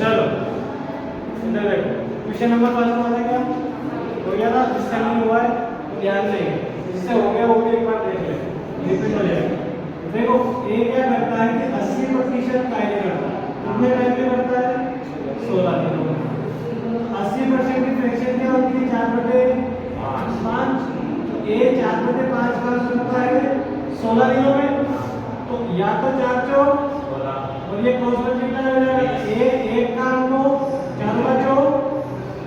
चलो इधर देखो, क्वेश्चन नंबर 5 में आता क्या हो गया था, जिससे नहीं हुआ है तो ध्यान नहीं, जिससे हो गया वो भी एक बार देख ले, रिपीट हो जाएगा। देखो ये क्या करता है कि 80% कार्य करता है, कितने टाइम में करता है 16 दिनों में। 80% की फ्रैक्शन क्या होती है 4/5, तो ये 4/5 बार करता है 16 दिनों में, तो या तो 4 चौक और ये क्रॉस मल्टीप्लाई हो जाएगा, ये एक काम को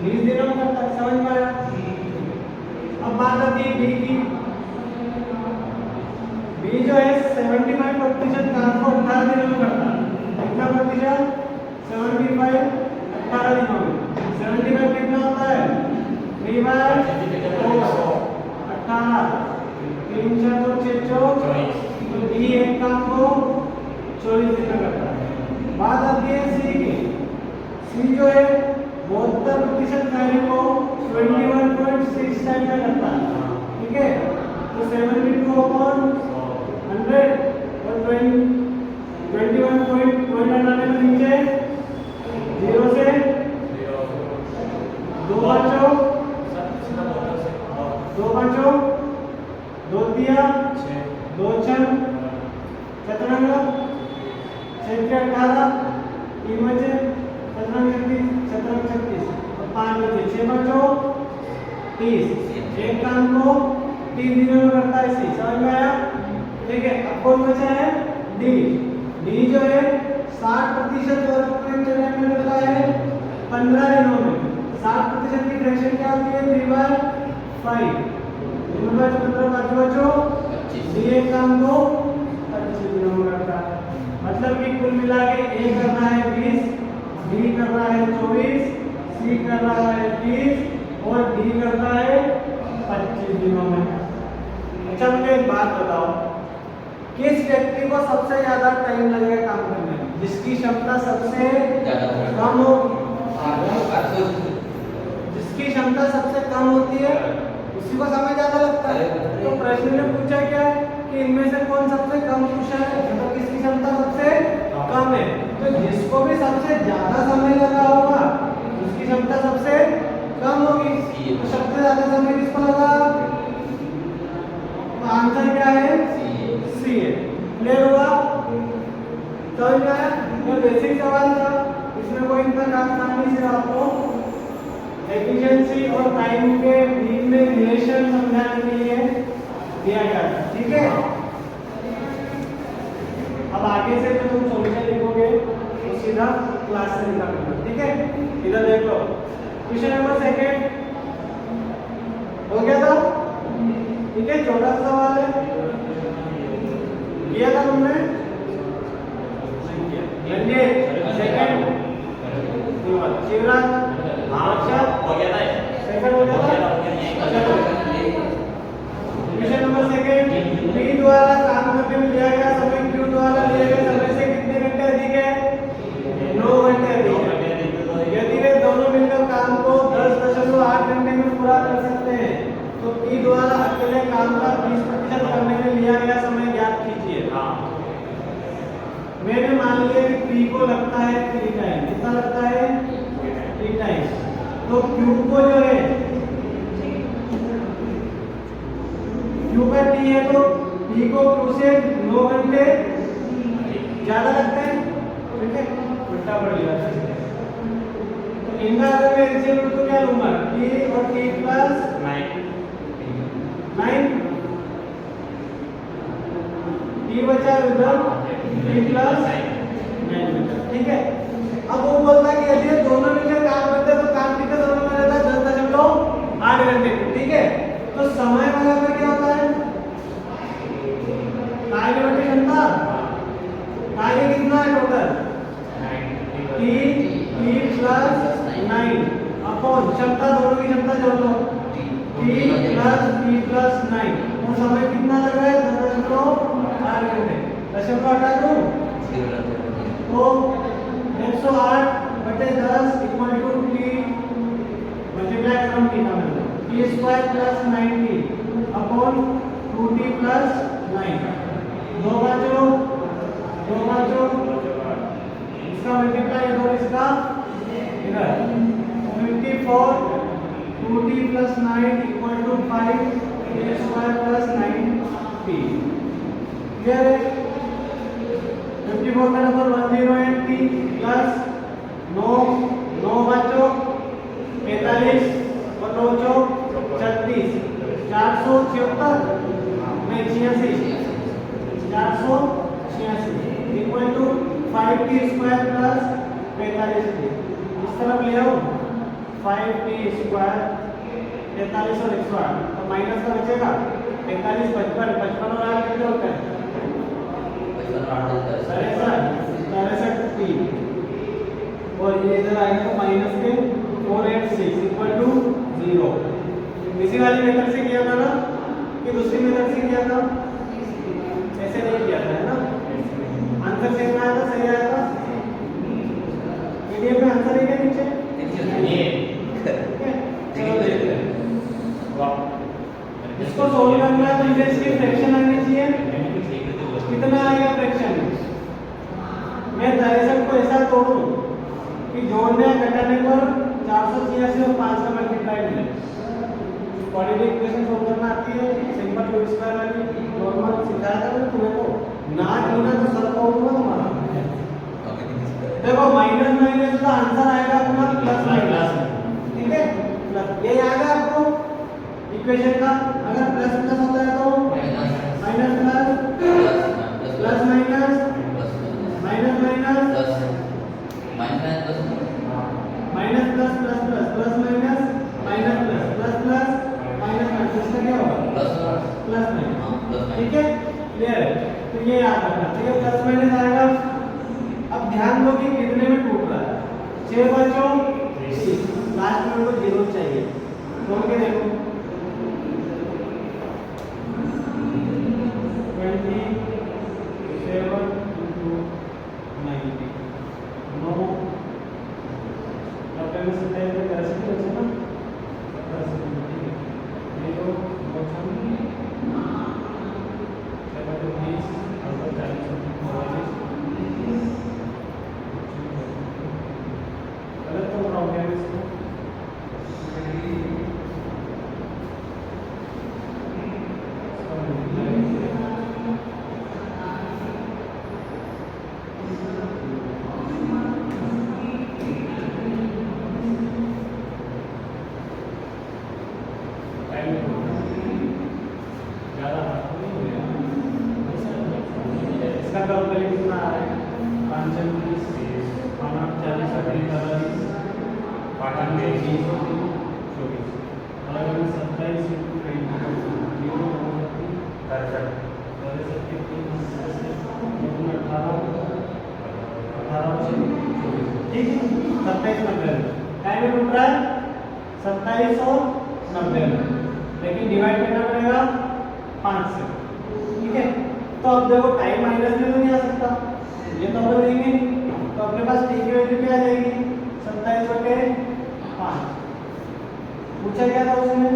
20 दिनों में करता है, समझ में आया। अब बात आती है बी की, बी जो है 75% काम को 18 दिनों में करता है, कितना प्रतिशत 75 18 दिनों में। 75 कितना होता है 3 बार 18 3 4 2 6 24, तो बी एक काम को 24 दिन में करता है। बात आती है सी की, सी जो है 72% कार्य को 21.6 टाइम में करता है, ठीक है। तो 72 अपॉन 100 और 21 पॉइंट हटाने में नीचे 0 से 2 बचो 2 दिया 2 6 शतरंग 6 के 18 3 बचे शतरंग 36 और 5 बचे 6 बचो 30। एक काम को 3 दिनों में करता है सी, समझ में आया, ठीक है। अब कौन बचा है डी, डी जो है 60% वर्क टाइम में करता है 15 दिनों में। 60% की फ्रैक्शन क्या होती है 3/5, 15 बचो डी एक काम को 25 दिनों में करता है। मतलब कि कुल मिला के ए कर रहा है 20, बी कर रहा है 24, सी कर रहा है 30 और डी कर रहा है 25 दिनों में। अच्छा मुझे एक बात बताओ, किस व्यक्ति को सबसे ज्यादा टाइम लगेगा काम करने में, जिसकी क्षमता सबसे कम हो, जिसकी क्षमता सबसे कम होती है उसी को समय ज्यादा लगता है। तो प्रश्न ने पूछा क्या कि इनमें से कौन सबसे कम कुशल है, मतलब किसकी क्षमता सबसे कम है। तो जिसको भी सबसे ज्यादा समय लगा होगा उसकी क्षमता सबसे कम होगी, तो सबसे ज्यादा समय किसको लगा, तो आंसर क्या है सी है। क्लियर हुआ, समझ में आया। ये बेसिक सवाल था, इसमें कोई इतना काम नहीं, सिर्फ आपको एफिशिएंसी और टाइम के बीच में रिलेशन समझाने के लिए दिया गया है, ठीक है। अब आगे से जो तुम सॉल्यूशन लिखोगे तो सीधा क्लास से निकालोगे, ठीक है। इधर देख लो, क्वेश्चन नंबर 2 हो गया था, ठीक है। छोटा सा सवाल है, किया था तुमने, सेकंड शिवराज हो गया था, सेकंड हो गया था। क्वेश्चन नंबर 2, बी द्वारा काम करने में लिया गया समय क्यू द्वारा लिए गए समय से कितने घंटे अधिक है 9 घंटे अधिक है। यदि वे दोनों मिलकर काम को 10.8 घंटे में पूरा कर सकते हैं तो पी द्वारा अकेले काम का 20% करने में लिया गया समय ज्ञात कीजिए। मैंने मान लिया कि पी को लगता है 3 टाइम, कितना लगता है 3 टाइम, तो क्यू को जो है क्यू का टी है तो पी को क्यू से 9 घंटे ज्यादा लगते हैं, ठीक है। उल्टा पड़ गया, तो इनका अगर मैं एलसीएम तो क्या लूंगा टी और टी प्लस 9 टी बचा उधर टी प्लस 9, ठीक है। अब वो बोलता है कि यदि दोनों मिलकर काम करते हैं तो काम कितने समय में रहता है 10.8 घंटे, ठीक है। तो समय वाला में क्या होता है कार्य बटे क्षमता, कार्य कितना है टोटल टी प्लस 9 अपॉन क्षमता, दोनों की क्षमता जोड़ लो टी प्लस 9 और समय कितना लग रहा है 10.8 घंटे। दशमलव हटा दूं तो 108/10 इक्वल टू टी मल्टीप्लाई करूं टी का मतलब T square plus 90 upon 2t plus 9। 2 बचो इसका plus 9 equal to 5t square plus 9t. Clear है? 54 का नंबर 108t plus 9 बच्चों 45 और 9 चौक 36 476 में 86 486 equal to 5t square plus 45t। इस तरफ ले आओ 5t स्क्वायर 43 और 108 तो माइनस का बचेगा 45 55 55 और 8 कितने होते हैं 63t और ये इधर आएगा तो माइनस के 486 इक्वल टू 0। इसी वाली मेथड से किया था ना कि दूसरी मेथड से किया था? ऐसे नहीं किया था है ना? आंसर सेम आया था, सही आया था। पीडीएफ में आंसर है क्या नीचे? चलो देखते हैं। इसको सोल्व करना है तो मुझे इसकी फ्रैक्शन आनी चाहिए। कितना आएगा फ्रैक्शन? मैं 63 को ऐसा तोड़ूं कि जोड़ने या घटाने पर 486 और 5 का मल्टीप्लाई मिले। क्वाड्रेटिक इक्वेशन सोल्व करना आती है, सिंपल रूट स्क्वायर वाली नॉर्मल सिखाया था मैंने तुम्हें को। ना कीना तो सर को होगा तुम्हारा। देखो माइनस माइनस का आंसर आएगा अपना प्लस माइनस, ठीक है? प्लस ये याद है आपको इक्वेशन का? अगर प्लस प्लस होता है तो minus plus plus minus minus minus minus plus plus plus plus minus minus plus plus plus minus minus इसका क्या होगा प्लस माइनस, ठीक है? क्लियर है? तो ये याद रखना, ठीक है? प्लस माइनस आएगा। अब ध्यान दो कि कितने में टूट रहा है। 6 बच्चों लास्ट में तो 0 चाहिए, तोड़ के देखो 27 into 90 9 अब में 27 में कैसे बचे ना 0 गलत तो प्रॉब्लम इसको ठीक है 27 90 टाइम में टूट रहा है 27 और 90 लेकिन डिवाइड करना पड़ेगा 5 से, ठीक है? तो अब देखो टाइम माइनस में तो नहीं आ सकता, ये तो हम देंगे तो अपने पास टी की वैल्यू क्या आ जाएगी 27/5। पूछा क्या था उसमें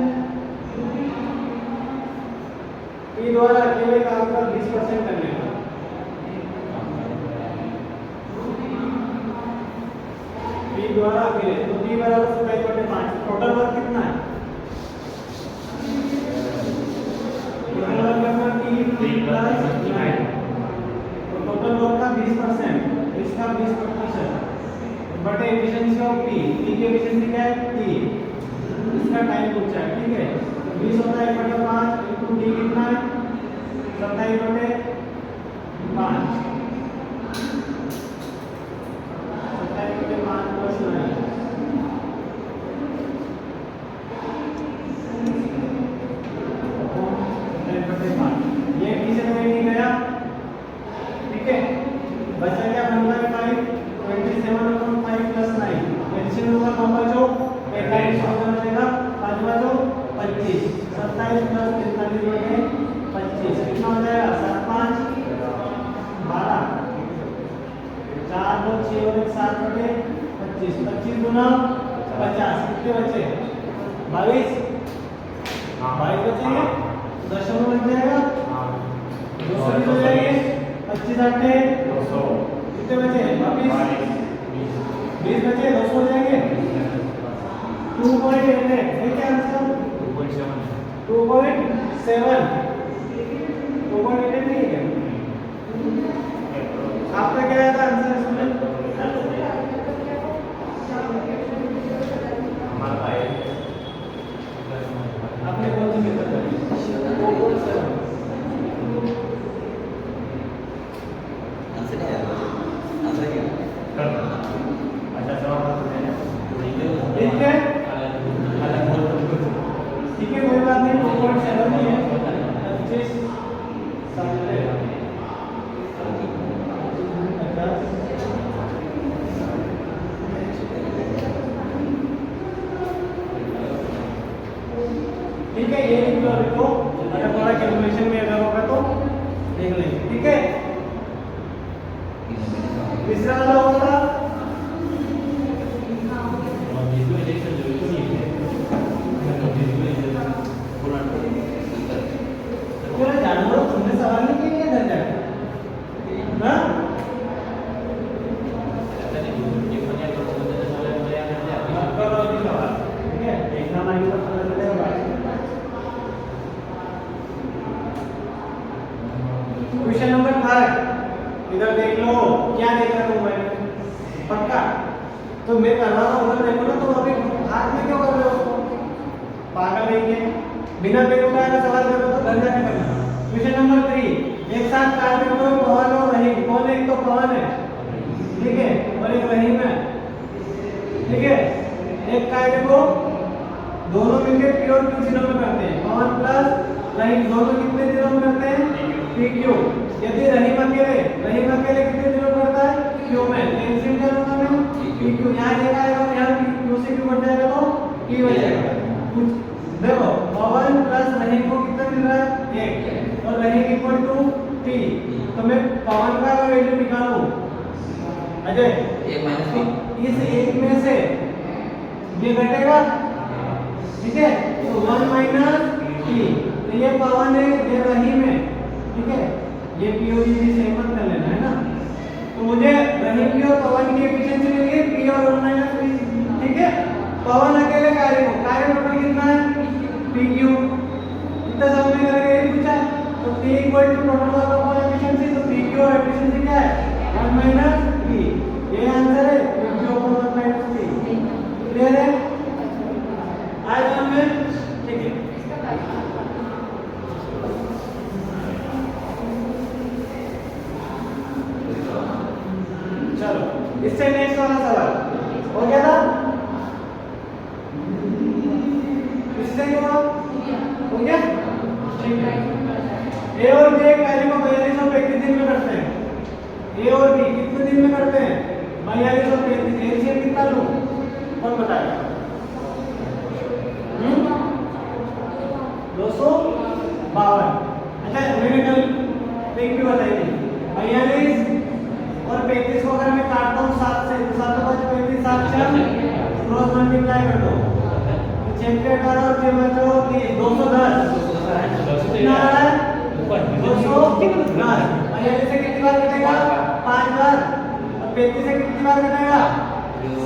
टी द्वारा अकेले काम का 20% करने का। टी द्वारा अकेले तो टी बराबर 27/5 टोटल वर्क कितना है? टोटल वर्क करना टी प्लस 9 तो टोटल वर्क का 20%, इसका 20% बटे एफिशिएंसी ऑफ टी। टी की एफिशिएंसी क्या है 3, इसका टाइम पूछा है, ठीक है? 20 होता है 1/5 इनटू टी कितना है 27/5 27/5 प्लस 9 ये किसे नहीं गया, ठीक है? बचा क्या 1/5 27/5 प्लस 9 एलसीएम होगा 9 बचो 45 हो जाएगा 5 बचो 25 27 प्लस 43/25 कितना हो जाएगा 7 5 12 4 2 6 और 1 7/25 25 गुना 50 कितने बचे 22 22 बचेंगे दशमलव लग जाएगा 200 हो जाएंगे 25 8 200 कितने बचे वापिस 20 बचे 200 हो जाएंगे 2.8 है, ये क्या आंसर? 2.7 2.8 नहीं है। आपका क्या आया था आंसर इसमें? आपने कौन सी मेथड करी? 2.7 आंसर क्या है? आंसर क्या है? ठीक है, ठीक है, कोई बात नहीं। 2.7 ही है, 25 समझ लेगा। ठीक है, ये लिख लो अभी तो, अगर थोड़ा कैलकुलेशन में अगर होगा तो देख लेंगे। ठीक है, तीसरा वाला होगा क्यों जानवर, तुमने सवाल नहीं किया क्या धंधा? हाँ, करो अभी सवाल। ठीक है, एग्जाम आएंगे तो पता चलेगा बाद में। क्वेश्चन नंबर 3 इधर देख लो, क्या देख रहा हूँ मैं पक्का? तो मैं कर रहा हूँ, उधर देखो ना। तो अभी हाथ में क्यों कर रहे हो? पागल नहीं है, बिना पेन उठाए का सवाल करो तो घर जाके करना। क्वेश्चन नंबर 3, एक साथ कार्बन को पवन और रहीम, कौन एक तो पवन है, ठीक है, और एक रहीम है, ठीक है। एक कार्बन को दोनों मिलकर पी और क्यू दिनों में करते हैं, पवन प्लस रहीम दोनों कितने दिनों में करते हैं? P Q. यदि रहीम अकेले कितने दिनों में करता है? क्यू में। एलसीएम क्या लूंगा मैं? P Q. यहाँ देखा आएगा, यहाँ क्यू से क्यू बढ़ जाएगा तो पी बचेगा। देखो पवन प्लस रहीम को कितना मिल रहा है? 1, और रहीम इक्वल टू टी। तो मैं पवन का वैल्यू निकालूं अजय, 1 - 3 इस एक में से ये घटेगा, ठीक है। तो 1 माइनस टी, तो ये पवन है, ये रहीम है, ठीक है। ये पीओजी भी सहमत कर लेना है ना। तो मुझे रहीम की और पवन की एफिशिएंसी मिल गई पी और 1 माइनस टी, ठीक है। पवन अकेले कार्य टोटल कितना है? P Q. इतना सब में करके ये पूछा है। तो T equal to total work upon efficiency, तो पी क्यू और एफिशिएंसी क्या है? 1 माइनस टी। ये आंसर है, P Q upon 1 minus T. Clear है? आज हमें ठीक है। चलो इससे नेक्स्ट वाला सवाल हो गया था? इससे क्या हो गया? ठीक है। ए और बी कार्य को 42 और 35 दिन में करते हैं। ए और बी कितने दिन में करते हैं? 42 और 35। एलसीएम कितना लूं? कौन बताएगा? 252। अच्छा मैंने कल एक भी बताई थी, 42 और 35 को अगर मैं काटता हूँ 7 से, तो 7 5 35, 7 4 क्रॉस मल्टीप्लाई कर दो, तो 6 के 18 और 6 बचो 210। कितना आ रहा है? 210। 42 से कितनी बार कटेगा? 5 बार। और 35 से कितनी बार कटेगा?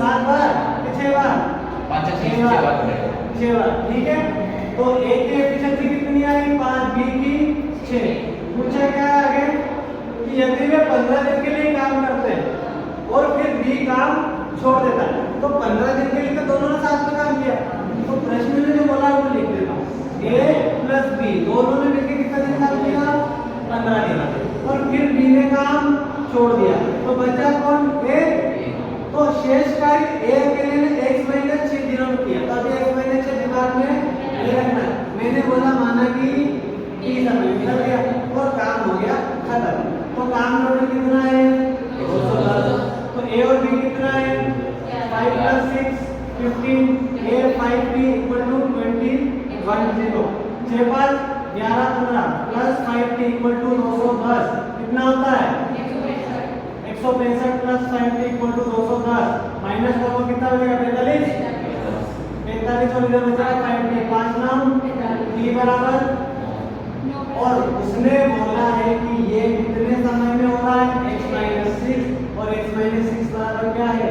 7 बार कि 6 बार? 6 बार, ठीक है। तो ए की एफिशिएंसी कितनी आई? 5, बी की 6। पूछा क्या है आगे कि यदि वे 15 दिन के लिए काम करते हैं और फिर बी काम छोड़ देता है, तो 15 दिन के लिए तो दोनों ने साथ में काम किया, तो प्रश्न में जो बोला वो लिख देता हूं। ए प्लस बी दोनों ने मिलकर कितना दिन काम किया? 15 दिन। और फिर बी ने काम छोड़ दिया, तो बचा कौन? ए। तो शेष कार्य ए के लिए x - 6 दिनों में किया, तो अभी x - 6 दिमाग में ये रखना। मैंने बोला माना कि टी समय निकल गया और काम हो गया खत्म। तो काम टोटल कितना है? 210। तो ए और बी कितना है? 5 + 6 15। ए 5b = 21 0। 6 5 11 15 प्लस 5t = 210 कितना होता है? 165 प्लस 5t = 210 माइनस करो कितना बचेगा? 45। 45 और इधर बचेगा 5t। 5 नाम t बराबर, और उसने बोला है कि ये कितने समय में हो रहा है? x - 6 और x - 6 बराबर क्या है?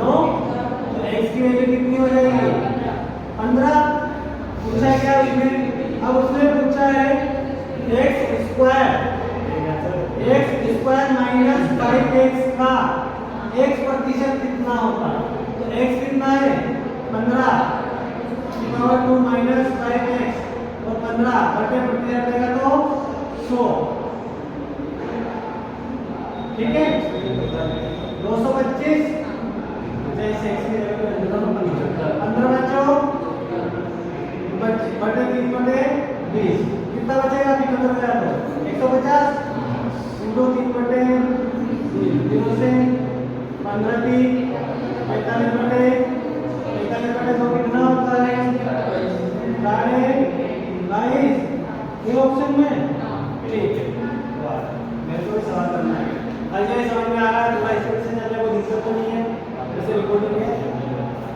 9। तो x की वैल्यू कितनी हो जाएगी 15। पूछा है क्या उसने, अब उसने पूछा है x स्क्वायर माइनस 5x का x प्रतिशत कितना होता है, तो x कितना है 15 पावर 2 माइनस 5x और 15 बटे प्रतिशत रहेगा तो 100, ठीक है 225 जैसे x की जगह 15 बचो बटे 3 बटे 20 कितना बचेगा 75 तो 150 इंटू 3 बटे 0 से 15 3 45 बटे 2 कितना होता है 22 ये ऑप्शन में ठीक है। मेरे को सवाल करना है अजय समझ में आ रहा है, थोड़ा इसमें से चलने को दिक्कत तो नहीं है, जैसे रिकॉर्डिंग है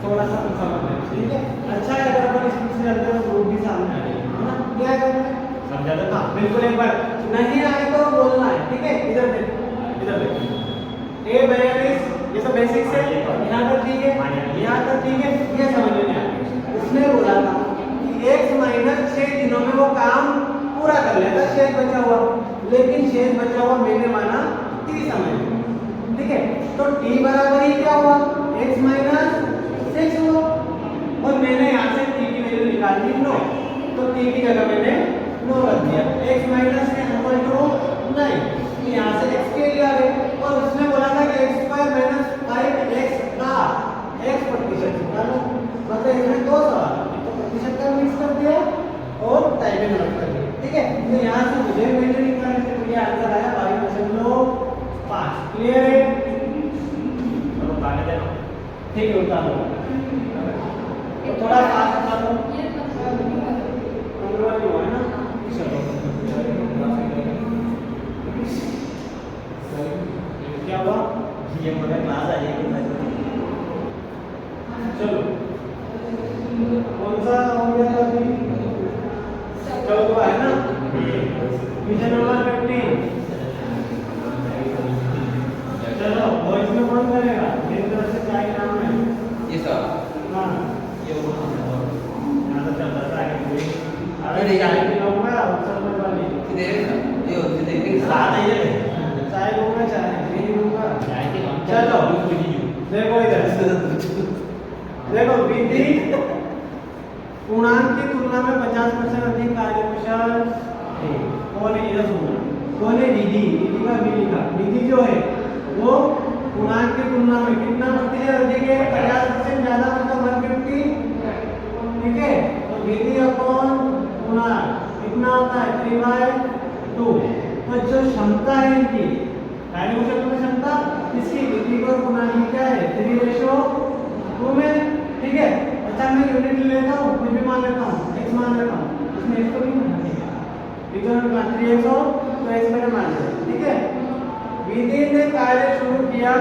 थोड़ा सा समझ में ठीक है। अच्छा है अगर अपन इसमें से चलते हैं ग्रुप भी सामने आ जाएगा है ना, क्या है समझा था हाँ बिल्कुल। एक बार नहीं आए तो बोलना है ठीक है। इधर देख ए 42 ये सब बेसिक्स है, यहाँ तक ठीक है, यहाँ तक ठीक है, ये समझ में आया। उसने बोला था कि x माइनस 6 दिनों में वो काम पूरा कर लेता, शेष बचा हुआ, लेकिन शेष बचा हुआ मैंने माना 30 समय, ठीक है। तो t बराबर ही क्या हुआ x माइनस 6 हुआ, और मैंने यहाँ से t की वैल्यू निकाल दी 9, तो t की जगह मैंने 9 रख दिया, x माइनस 6 इक्वल टू 9, यहाँ से x के लिए आ गए। और उसने बोला था कि x स्क्वायर माइनस 5x का x प्रतिशत निकालो, मतलब इसमें दो सवाल, तो प्रतिशत का मिक्स कर दिया और टाइम में नोट कर दिया, ठीक है। तो यहाँ से मुझे वैल्यू निकालने से मुझे आंसर आया 22.5। क्लियर है, ठीक है उतारो तो थोड़ा फास्ट उतारो, पंद्रह जो है ना क्या हुआ ये मेरा क्लास आ जाएगी। चलो कौन सा हो गया था अभी 14 है ना, क्वेश्चन नंबर 15। चलो वॉइस में कौन करेगा, मेरी तरफ से क्या नाम है ये सर हाँ ये वो यहाँ तो चल रहा है अरे चाय पिलाऊंगा उत्सव में वाली किधर है सर ये होते देख साथ ही है, चाय लूंगा चाय नहीं लूंगा चाय के हम चलो देखो इधर देखो विधि पूर्णांक की तुलना में 50% अधिक कार्यकुशल है। कौन है इधर सुनना, कौन है विधि, विधि का विधि का विधि जो है वो पूर्णांक की तुलना में कितना प्रतिशत अधिक है 50% ज्यादा, मतलब 150, ठीक है। तो विधि अपॉन पूर्णांक कितना होता है 3/2। तो जो क्षमता है इनकी कार्यकुशल में क्षमता, इसकी विधि और पूर्णांक की क्या है 3:2 में, ठीक है। अच्छा मैं यूनिट लेता हूँ, कुछ भी मान लेता हूँ, x मान लेता हूँ, इसमें x को नहीं मानना है, इधर में 3x हो तो x मैंने मान लिया, ठीक है। विधि ने कार्य शुरू किया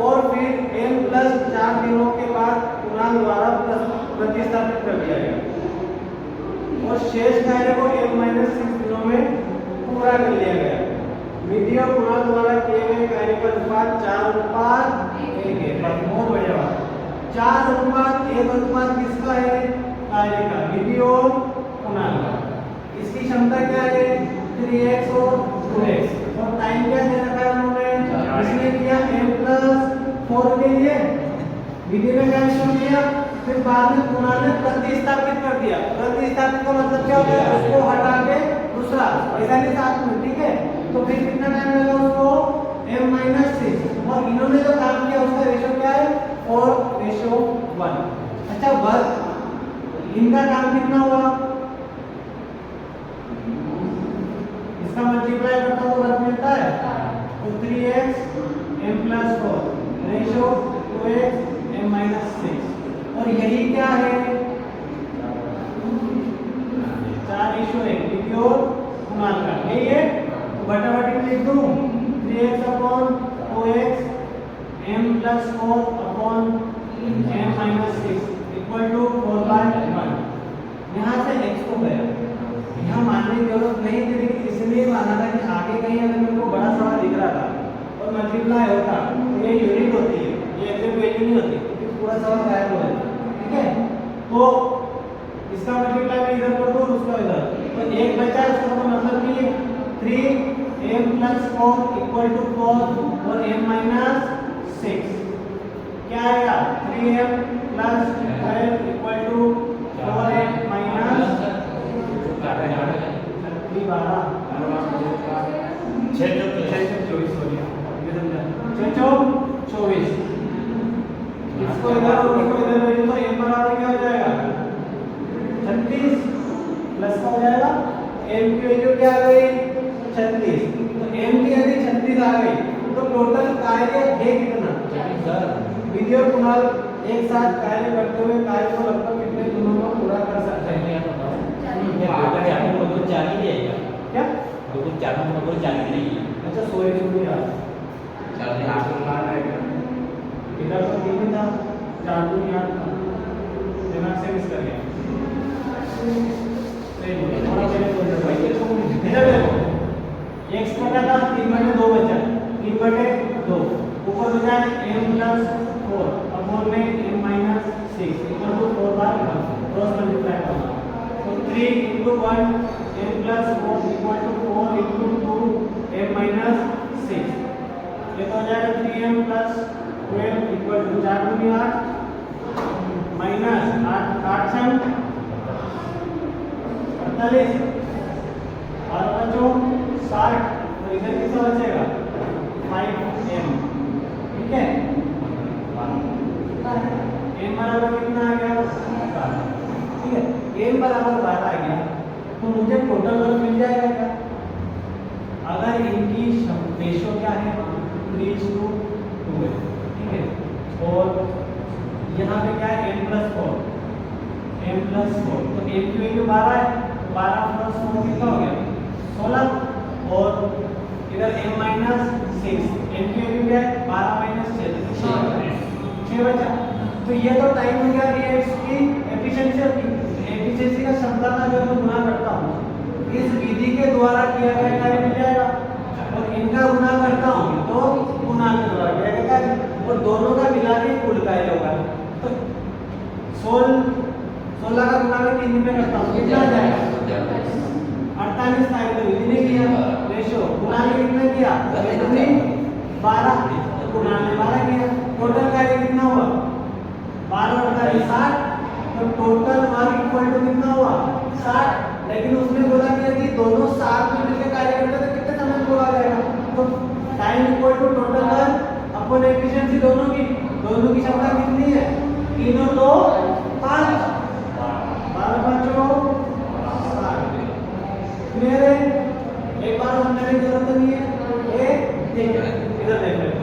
और फिर n+4 दिनों के बाद पूर्णांक द्वारा प्रतिस्थापित कर दिया गया और शेष कार्य को n-6 दिनों में पूरा कर लिया गया। विधि और पूर्णांक द्वारा किए गए कार्य का अनुपात 4:1 है। बहुत बढ़िया बात, 4:1 किसका है कार्य का, विधि और पूर्णांक का। इसकी क्षमता क्या है 3x और 2x, और टाइम क्या दे रखा है उन्होंने, इसने किया n+4 के लिए, विधि ने क्या शुरू किया, फिर बाद में पूर्णांक ने प्रतिस्थापित कर दिया। प्रतिस्थापित का मतलब क्या होता है, उसको हटा के दूसरा ऐसा नहीं साथ में, ठीक है। तो फिर कितना टाइम लगा उसको m-6, और इन्होंने जो काम किया उसका रेशो क्या है 4:1। अच्छा वर्ग इनका काम कितना हुआ, इसका मल्टीप्लाई करता तो वर्ग मिलता है, तो 3x m+4 ratio 2x m-6, और यही क्या है 4:1 विधि और पूर्णांक का, यही है। बटाबटी में लिख दूं 3x/2x m+4 upon m-6 equal to 4/1। यहाँ से x को गया, यहाँ मानने की जरूरत नहीं थी, लेकिन इसलिए माना था कि आगे कहीं अगर मेरे को बड़ा सवाल दिख रहा था और मल्टीप्लाई होता तो ये यूनिट होती है, ये एक्चुअल वैल्यू नहीं होती, क्योंकि पूरा ऊपर सवा गायब हो जाएगा, ठीक है। तो इसका मल्टीप्लाई मैं इधर कर दूं, उसका इधर, तो एक बचा, इसका तो मतलब कि 3m + 4 = 4 और m - 6 क्या आएगा, 3m + 12 = 4m - 24 इसको इधर और इसको इधर ले तो m बराबर क्या हो जाएगा, 36 प्लस का हो जाएगा m की वैल्यू क्या आ गई, 36। तो m की यदि 36 आ गई तो टोटल कार्य है कितना, विधि और कुणाल एक साथ कार्य करते हुए कार्य को लगभग कितने दिनों में पूरा कर सकते हैं, क्या अच्छा सोए सुनिए यार, इधर तो 3 था, 4 दूनी 8 था, दिमाग से मिस कर गया, सही बोला थोड़ा पहले बोल रहा भाई, इधर देखो x बटा था 3/2 बचा, 3/2 ऊपर बचा m + 4 अपॉन में m - 6 = 4/1 क्रॉस मल्टीप्लाई करना, तो 3 × 1 m + 4 = 4 × 2 m - 6, ये तो हो जाएगा 3m + 12 = 4 दूनी 8 माइनस 8 छम 48 और बचो 60, तो इधर कितना बचेगा 5m, ठीक है। m बराबर कितना आ गया, ठीक है, m बराबर 12 आ गया, तो मुझे टोटल वर्क मिल जाएगा क्या, अगर इनकी रेशो क्या है 3:2 है, ठीक है। और यहाँ पे क्या है m + 4, तो m की वैल्यू 12 है, 12 + 4 कितना हो गया 16, और इधर m - 6, m की वैल्यू क्या है 12 - 6 बचा, तो ये तो टाइम हो गया रिएक्ट्स की एफिशिएंसी का क्षमता का जब मैं गुणा करता हूँ इस विधि के द्वारा किया गया कार्य मिल जाएगा, और इनका गुणा करता हूँ तो गुणा के द्वारा किया गया कार्य, और दोनों का मिला के कुल कार्य होगा, तो 16 का गुणा में 3 में करता हूँ कितना आ जाएगा 48 का, तो विधि ने किया रेशो, गुणा में कितना किया 12, तो गुणा में 12 किया, टोटल कार्य कितना हुआ 12 × 60, तो टोटल वर्क इक्वल टू कितना हुआ 60, लेकिन उसने बोला कि यदि दोनों साथ में मिलकर कार्य करते तो कितने समय में पूरा हो जाएगा, तो time equal to total work upon efficiency दोनों की क्षमता कितनी है 3 और 2 5, 12 5 60, क्लियर है, एक बार समझने की जरूरत नहीं है, ठीक है, इधर देख लेते हैं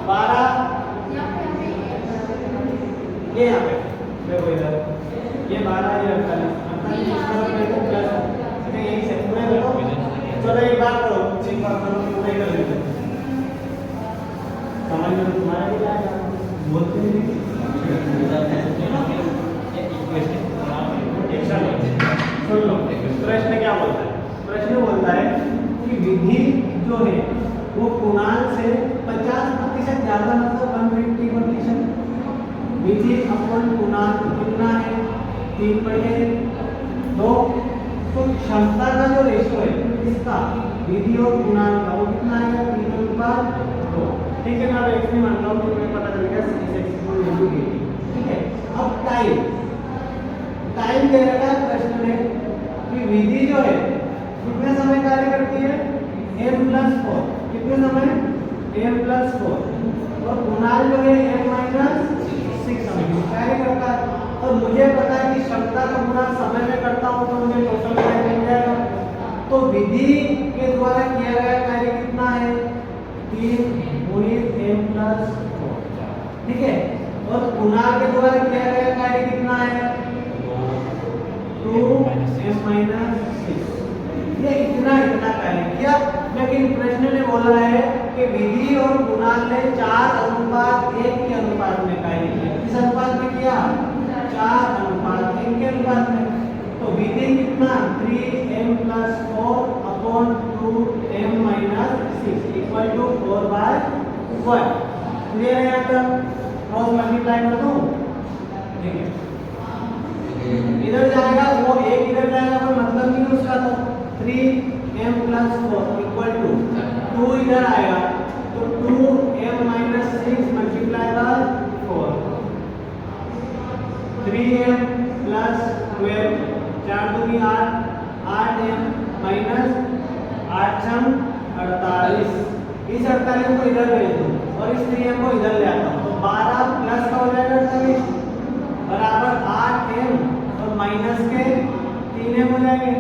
12 ये यहाँ पे देखो इधर ये 12 ये 48 इसका प्लस है, यही से पूरे देखो, चलो एक बार करो चेक करो पूरे कर लेते हैं, समझ में तुम्हारा भी आएगा, बोलते नहीं सुन लो, प्रश्न क्या बोलता है, प्रश्न बोलता है कि विधि जो है वो कुणाल से 50% ज्यादा, मतलब 150%, विधि अपन कुणाल कितना है 3/2, तो क्षमता का जो रेशो है इसका विधि और कुणाल का वो कितना आएगा 3:2, ठीक है ना, एक्स नहीं मान लो तो तुम्हें पता चल गया 6x, ठीक है। अब टाइम दे रखा है प्रश्न में कि विधि जो है कितने समय कार्य करती है m + 4, कितने समय m + 4, और कुणाल जो है m - 6 समय कार्य करता है, और मुझे पता है कि क्षमता का गुणा समय में करता हूं तो मुझे टोटल कार्य मिल जाएगा, तो विधि के द्वारा किया गया कार्य कितना है 3 × m + 4, ठीक है, और कुणाल के द्वारा किया गया कार्य कितना है 2m - 6, ये इतना कार्य किया, लेकिन प्रश्न ने बोला है कि विधि और कुणाल ने 4:1 के अनुपात में कार्य किया, किस अनुपात में किया 4:1 के अनुपात में, तो विधि कितना 3m + 4 / 2m - 6 = 4/1, 1 क्लियर है यहाँ तक क्रॉस मल्टीप्लाई कर दूं ठीक है इधर जाएगा वो एक इधर जाएगा पर मतलब नहीं उसका तो 3m + 4 = 2 इधर आएगा तो 2m - 6 × 4 3m + 12 4 दूनी 8 8m - 8 छम 48 इस 48 को इधर भेज दो और इस 3m को इधर ले आता हूँ तो 12 प्लस का हो जाएगा 48 बराबर 8m और माइनस के 3m हो जाएंगे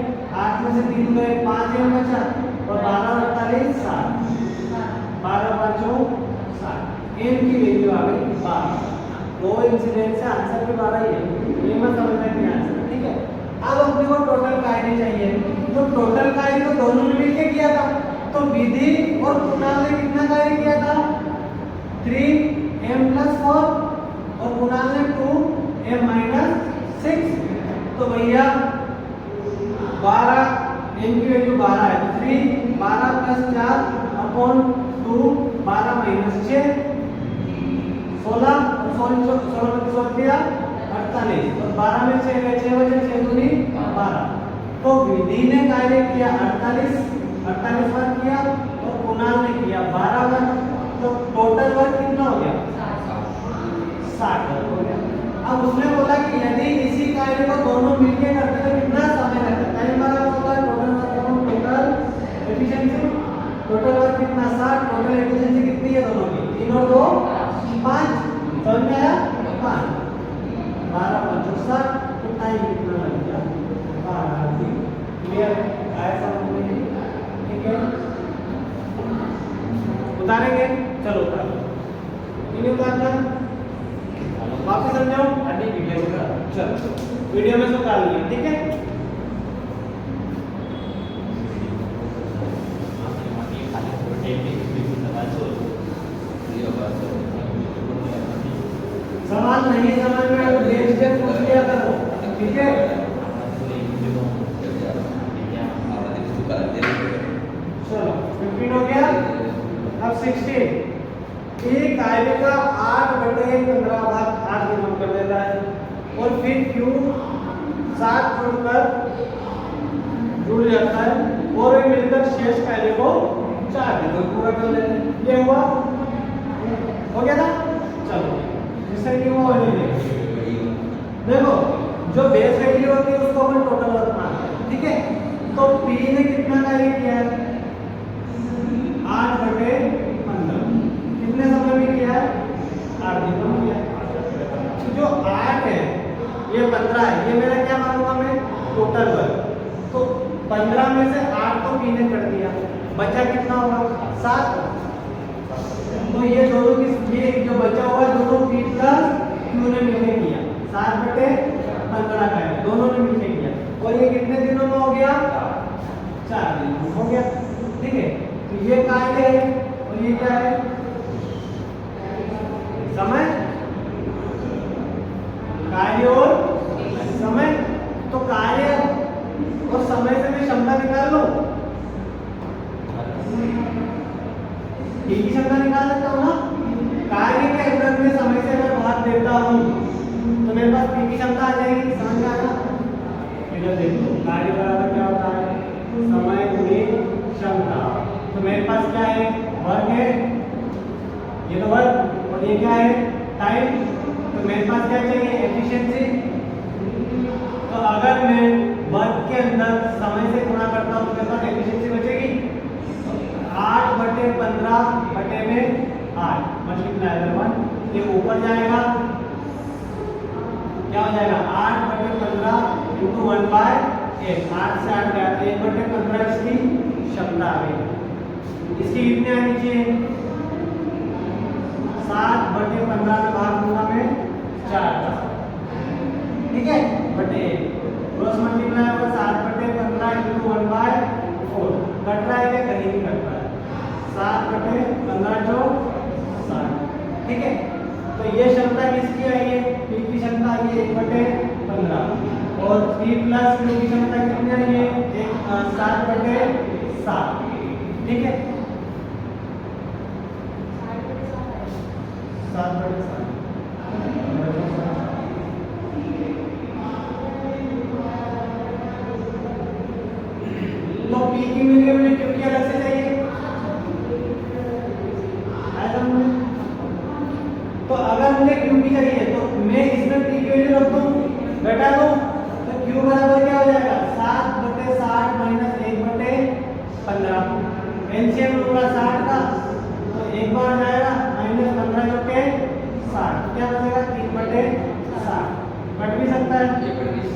8 में से 3 गए 5m बचा और 12 और 48 60 12 5 60 m की वैल्यू आ गई 12 दो इंसिडेंट से आंसर भी 12 ही है ये मत समझना कि आंसर ठीक है अब अपने को टोटल कार्य चाहिए तो टोटल कार्य तो दोनों ने मिलकर किया था तो विधि और कुणाल ने कितना कार्य किया था 3m + 4 और कुणाल ने 2m - 6 तो भैया 12 m की वैल्यू 12 है 3 12 + 4 / 2 12 - 6 16 16 दिया 48 और 12 में 6 गए 6 बचे 6 दूनी 12 तो विधि ने कार्य किया 48 वर्क किया और कुणाल ने किया 12 वर्क तो टोटल वर्क कितना हो गया 60 वर्क हो गया अब उसने बोला कि यदि इसी कार्य को दोनों मिलकर करते तो कितना समय लगता टाइम बराबर होता है टोटल एफिशिएंसी टोटल वर्क कितना 60 टोटल एफिशिएंसी कितनी है दोनों की 3 और 2 5 समझ में आया 5 12 5 60 तो टाइम कितना लग गया 12 क्लियर आया समझ में ठीक है उतारेंगे चलो उतार इन्हें उतारना वापस समझाओ अन्य वीडियो का चलो वीडियो में से उतार लिया ठीक है सवाल नहीं समझ में आया तो देख से पूछ लिया करो ठीक है चलो 15 हो गया अब 16 एक कार्य का 8/15 भाग 8 में हम कर देता है और फिर q 7 जोड़कर जुड़ जाता है और वे मिलकर शेष कार्य को 4 देकर पूरा कर लेते हैं ये हुआ हो गया ना चलो जिससे कि वो हो जाएगा देखो जो बेस वैल्यू होती है उसको अपन टोटल वर्क मानते हैं ठीक है तो p ने कितना कार्य किया है 8/15 कितने समय में किया है 8 दिनों में किया जो 8 है ये 15 है ये मेरा क्या मानूंगा मैं टोटल वर्क तो 15 में से 8 तो p ने कर दिया बचा कितना होगा 7 तो ये दोनों की ये जो बचा हुआ है दोनों p प्लस q ने मिलकर किया 7/15 का है दोनों ने मिलकर किया और ये कितने दिनों में हो गया 4 दिनों में हो गया ठीक है तो ये कार्य है और ये क्या है समय कार्य और समय तो कार्य और समय से मैं क्षमता निकाल लो एक ही क्षमता निकाल सकता हूँ ना कार्य के अंदर में समय से अगर भाग देता हूँ तो मेरे पास p की क्षमता आ जाएगी समझ में आया इधर देखो कार्य बराबर क्या होता है समय गुणे क्षमता तो मेरे पास क्या है वर्क है ये तो वर्क और ये क्या है टाइम तो मेरे पास क्या चाहिए एफिशिएंसी तो अगर मैं वर्क के अंदर समय से गुणा करता हूँ तो मेरे पास एफिशिएंसी बचेगी 8/15 बटे में 8 मल्टीप्लाई बाय 1 ये ऊपर जाएगा क्या हो जाएगा 8/15 × 1/8 8 से 8 गया 1/15 इसकी क्षमता आ गई इसकी कितनी आनी चाहिए 7/15 में भाग दूंगा मैं 4 ठीक है बटे क्रॉस मल्टीप्लाई होगा 7/15 × 1/4 कट रहा है क्या कहीं नहीं कट रहा है 7/15 जो 60 ठीक है तो ये क्षमता किसकी आई है p की क्षमता आई है 1/15 और p प्लस q की क्षमता कितनी आई है 7/7 ठीक है पी की मिल गई, मुझे क्यू की अलग से चाहिए। आया समझ में? तो अगर मुझे क्यू की चाहिए तो मैं इसमें पी की वैल्यू रख दूं, घटा दूं, तो क्यू बराबर क्या हो जाएगा 7/60 माइनस 1/15। एलसीएम लूंगा 60 का तो एक बार जाएगा माइनस 15 जो के 60, क्या बचेगा 3/60। कट भी सकता है 1/20।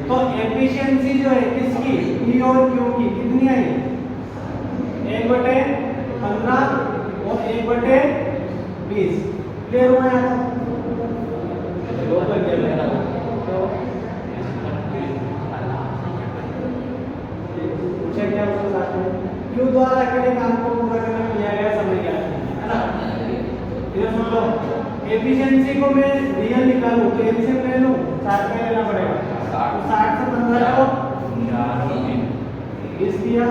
तो एफिशिएंसी जो है किसकी, पी और क्यू की कितनी आई 1/15 और 1/20। क्लियर हुआ यहाँ तक? पूछा क्या उसके साथ में क्यू द्वारा अकेले काम को पूरा करने में लिया गया समय क्या है ना। इधर सुन लो, एफिशिएंसी को मैं रियल निकालूं तो एलसीएम ले लूं 60 का लेना पड़ेगा, तो 60 से 15 को 20 दिया।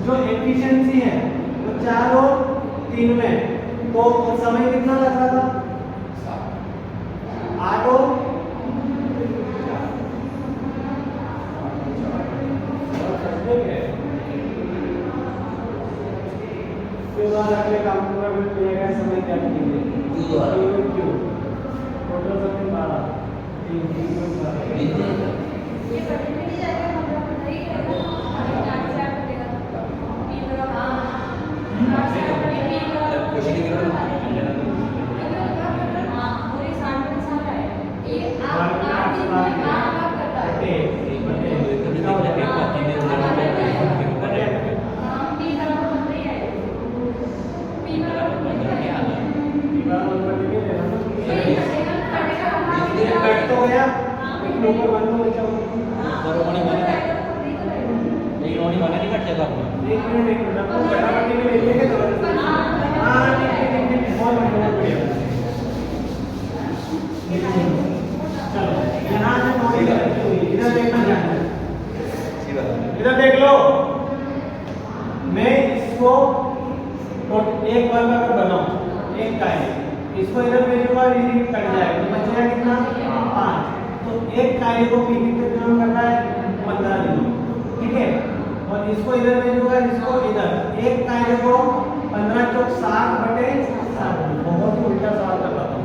जो एफिशिएंसी है वो 4 और 3 में, तो समय कितना लग रहा था 8 और काम पूरा किया गया समय क्या कीजिए क्यू टोटल समय 12 ये पढ़ने नहीं जाएगा, हम लोग नहीं करेगा, आगे से आप करेगा पी बराबर हां क्वेश्चन करो हां पूरे 60 में साथ है ये आप दिन में काम करता है पी बराबर नहीं है पी बराबर क्या है कट तो गया लेकिन ऊपर वन तो बचा एक मिनट आपको फटाफट के लिए लेके जरूरत हां ठीक बहुत बढ़िया चलो यहां से थोड़ी गलती हुई, इधर देखना जाना इधर देख लो। मैं इसको एक वर्ग अगर बनाऊं एक का है, इसको इधर भेजूंगा ये कट जाएगा तो बचेगा कितना 5। तो एक कार्य को पी कितने दिनों में करता है 15 दिनों, ठीक है। और इसको इधर भेजूंगा इसको इधर, एक कार्य को 15 चौक 60/7। बहुत ही उल्टा सवाल कर रहा हूं,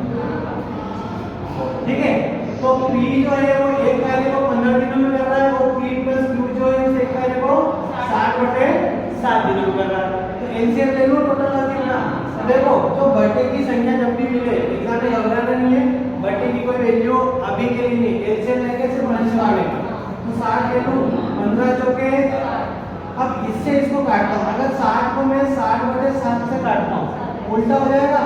ठीक है। तो पी जो है वो एक कार्य को 15 दिनों में कर रहा है, और पी प्लस क्यू जो है उस एक कार्य को 60/7 दिनों में कर रहा है। तो एलसीएम ले लो टोटल आ कितना। देखो तो बटे की संख्या जब भी मिले एग्जाम में घबराना नहीं है, बटे की कोई वैल्यू अभी के लिए नहीं, एलसीएम लेके सिर्फ आंसर आएगा। तो 60 ले लूं 15 चौके, अब इससे इसको काटता हूं, अगर 60 को मैं 60/7 से काटता हूं उल्टा हो जाएगा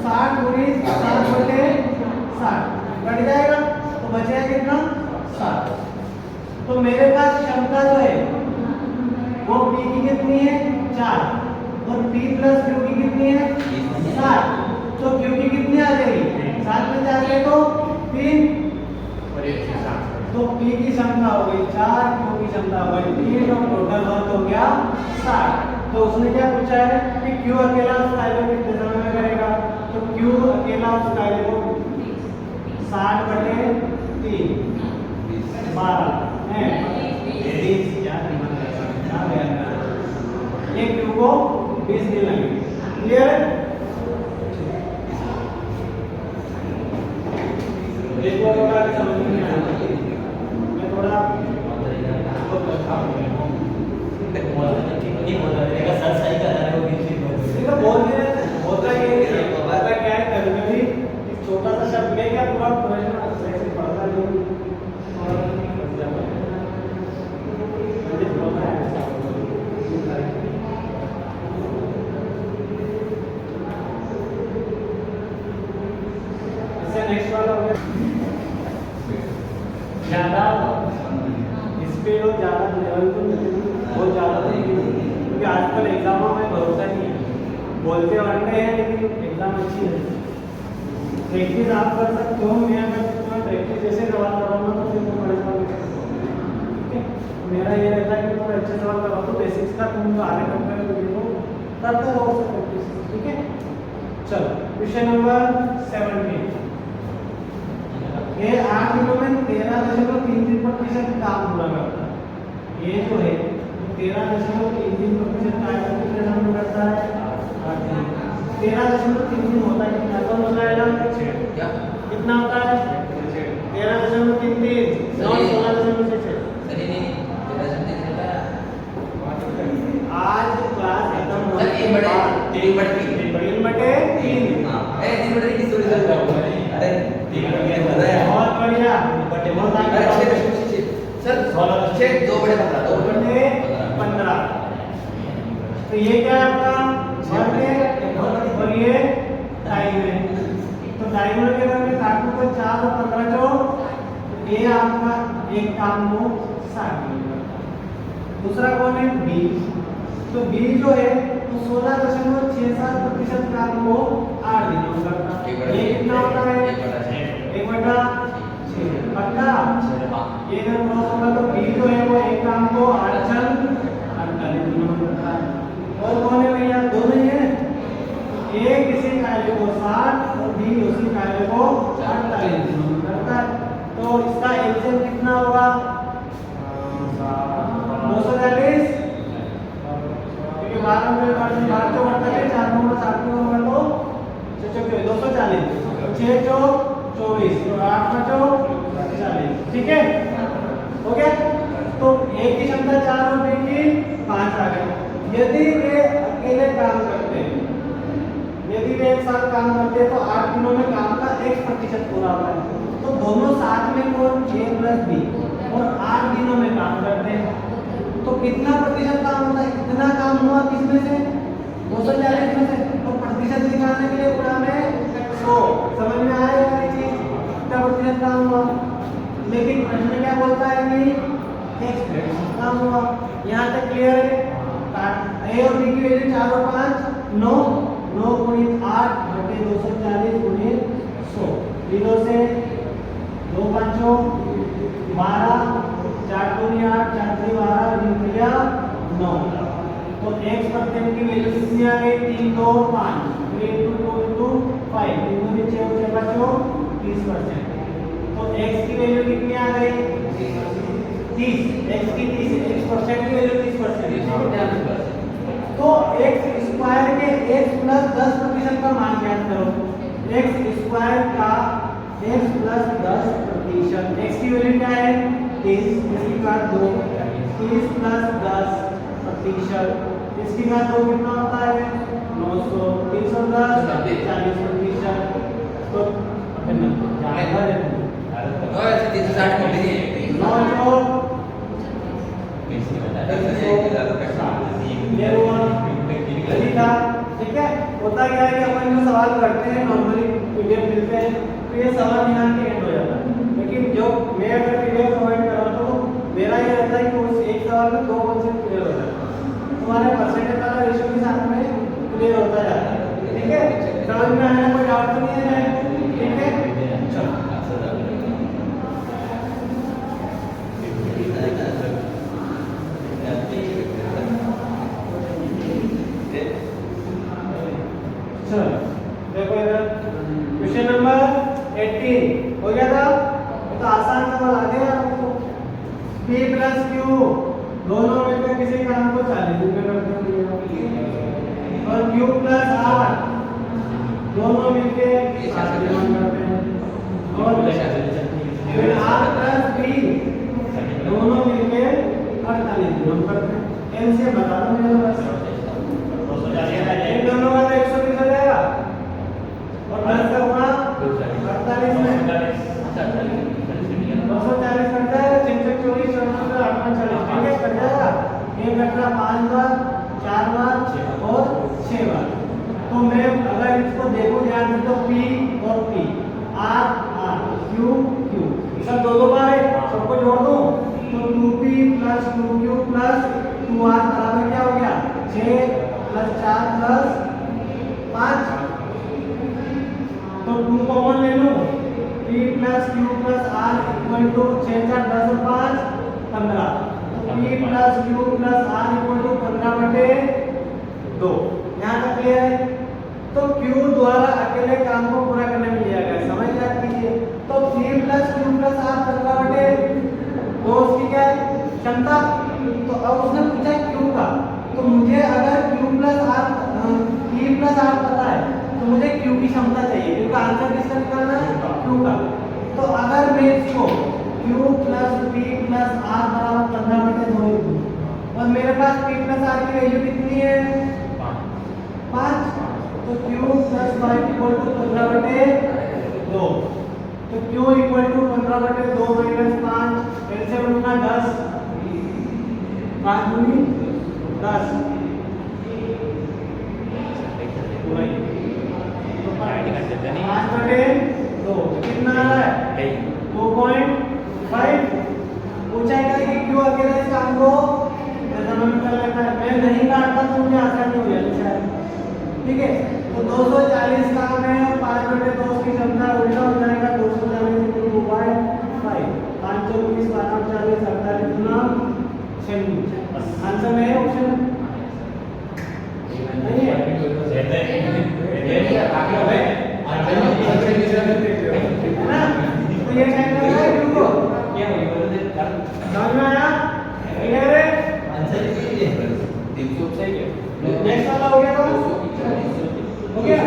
60 × 7/60 कट जाएगा, तो बचेगा कितना 7। तो मेरे पास क्षमता जो है वो पी की कितनी है 4 और p प्लस q की कितनी है 7। तो q की कितनी आ जाएगी 7 में 4 ले तो 3 और 1 से 7, तो p की क्षमता हो गई 4, q की क्षमता हो गई 3 और टोटल वर्क हो गया 60। तो उसने क्या पूछा है कि q अकेला उस कार्य को कितने समय में करेगा, तो q अकेला उस कार्य को 60/3 12 है 20 ये q को 20 दिन लगेंगे। क्लियर है? एक और होगा कि समझ में नहीं आया, मैं थोड़ा होता ये होता क्या है कभी-कभी एक छोटा सा शब्द ले क्या पूरा प्रश्न सही से पढ़ता नहीं और मुझे बोलना है नेक्स्ट वाला हो गया ज्यादा स्पीड और ज्यादा लेवल तो बहुत ज्यादा नहीं, क्योंकि आजकल एग्जामों में भरोसा नहीं है, बोलते वनडे हैं लेकिन एग्जाम अच्छी है। प्रैक्टिस आप कर सकते हो, मैं अगर तुम्हें प्रैक्टिस जैसे सवाल करवाऊंगा तो फिर तुम बड़े सवाल कर सकते हो, ठीक है। मेरा ये रहता है कि थोड़ा अच्छे सवाल करवाओ तो बेसिक्स का तुम आगे कंपेयर कर देखो करते रहो उससे प्रैक्टिस, ठीक है। चलो क्वेश्चन नंबर 17 ये 8 दिनों में 13.33% काम पूरा करता है। ये जो है 13.33% काम कितने समय में करता है? 8 दिन। 13.33 होता है कितना कम हो जाएगा? क्या कितना होता है? 13.33 सही। 16.66। सही नहीं तेरा समझ चलता है आज क्लास खत्म सर होने के बाद 3/3 3/3 हां ए 3/3 की स्टोरी चल रहा अरे 3/3 पता है बहुत बढ़िया बहुत अरे आगे 6 सर 6 2/15 15 तो ये क्या है आपका वर्ग है और ये टाइम है तो डायगोनल के अगर मैं काटूं तो 4 और 15 जो तो ये आपका एक काम को 60 दिन करता है। दूसरा कौन है बी तो बी जो है तो 16.67% काम को 8 दिनों में करता है। ये कितना होता है 1/6 पक्का ये अगर क्रॉस होगा तो बी जो है वो एक काम को 8 क्षण 48 दिनों में करता है। और कौन है भैया दोनों ही है ए किसी कार्य को 60 और बी उसी कार्य को 48 दिनों में करता है तो इसका एलसीएम कितना होगा 240 क्योंकि 12 में 12 तो बढ़ता है 4 में 7 में होगा तो 240 6 जो 24 और 8 में जो 40 ठीक है हो गया तो एक की क्षमता 4 और बी की 5 आ गई। यदि वे अकेले काम करते हैं यदि वे एक साथ काम करते हैं तो 8 दिनों में काम का x% पूरा होता है तो दोनों साथ में कौन a प्लस b और 8 दिनों में काम करते हैं तो कितना प्रतिशत काम होता है कितना काम हुआ किसमें से 240 में से तो प्रतिशत निकालने के लिए पूरा में 100 समझ में आएगा ये चीज कितना प्रतिशत काम हुआ लेकिन प्रश्न में क्या बोलता है कि x काम हुआ यहाँ तक क्लियर है a और b की वैल्यू 4 और 5 9 9 गुणित 8 बटे 240 गुणित 100 0 से 2 5 12 4 दूनी 8 4 3 12 निकलिया 9 तो x प्रतिशत की वैल्यू कितनी आ गई 3 2 5 3 2 2 5 3 दूनी 6 6 बचो 30% तो x की वैल्यू कितनी आ गई 30 x की 30 x% की वैल्यू 30% तो x स्क्वायर के x प्लस 10% का मान ज्ञात करो x स्क्वायर का x प्लस 10% x की वैल्यू क्या है 30 इसकी घात 2 30 प्लस 10% इसकी घात 2 कितना होता है 900 310 40% तो जाएगा और ऐसे 360 में नहीं है 9 जो ये हुआ तरीका ठीक है होता क्या है कि अपन जो सवाल करते हैं नॉर्मली पीडीएफ मिलते हैं तो ये सवाल ध्यान के एंड हो जाता है लेकिन जो मैं अगर पीडीएफ प्रोवाइड कर रहा हूं तो मेरा ये रहता है कि उस एक सवाल में 2 कॉन्सेप्ट क्लियर हो जाता है तुम्हारे परसेंटेज वाला रेशियो के साथ में क्लियर होता जाता है ठीक है समझ में आया कोई डाउट तो नहीं है ठीक है चलो देखो इधर क्वेश्चन नंबर 18 हो गया था ये तो आसान सवाल आ गया आपको p प्लस q दोनों मिलकर किसी काम को 40 दिन में करते हैं और q प्लस r दोनों मिलकर 60 दिन में करते हैं और फिर r प्लस b दोनों मिलकर 48 दिन में करते हैं एलसीएम बता दो मुझे बस इन दोनों का तो 120 हो जाएगा और 10 का गुणा 48 में 240 करता है 624 840 ठीक है कट जाएगा एक घटना 5 बार 4 बार और 6 बार तो मैं अगर इसको देखो ध्यान से तो p और p r r q q सब दो बार है सबको जोड़ दूं तो 2p + 2q + 2r बराबर क्या हो गया 6 + 4 + 5 तो 2 कॉमन ले लूं p + q + r = 6 4 10 और 5 15 तो p + q + r = 15/2 यहां तक क्लियर है तो q द्वारा अकेले काम को पूरा करने में लिया गया समझ याद कीजिए तो p + 15/2 उसकी क्या है क्षमता। तो अब उसने पूछा क्यू का, तो मुझे अगर Q plus R P plus R पता है तो मुझे Q की क्षमता चाहिए, क्योंकि आंसर किसका निकालना है Q का। तो अगर मैं इसको Q plus P plus R बराबर 15/2 लिखूं और मेरे पास P प्लस आर की वैल्यू कितनी है 5, तो Q प्लस 5 इक्वल टू 15/2। तो Q equal to 15/2 minus 5, LCM लूंगा 10, 5 दूनी 10 5/2 कितना आ रहा है 2.5। पूछा क्या है कि क्यों अकेला इस काम को समय कर लेता है, मैं नहीं काटता तो मुझे आसानी हो जाती है। ठीक है, तो 240 काम है और 5/2 की क्षमता उल्टा हो जाएगा 240 × 5 5 24 12 40 48 गुना 96। आंसर में है ऑप्शन नहीं है ना। तो ये टाइम लग रहा है क्यों को समझ में आया क्लियर है। आंसर ये है 300 से नेक्स्ट वाला हो गया हो गया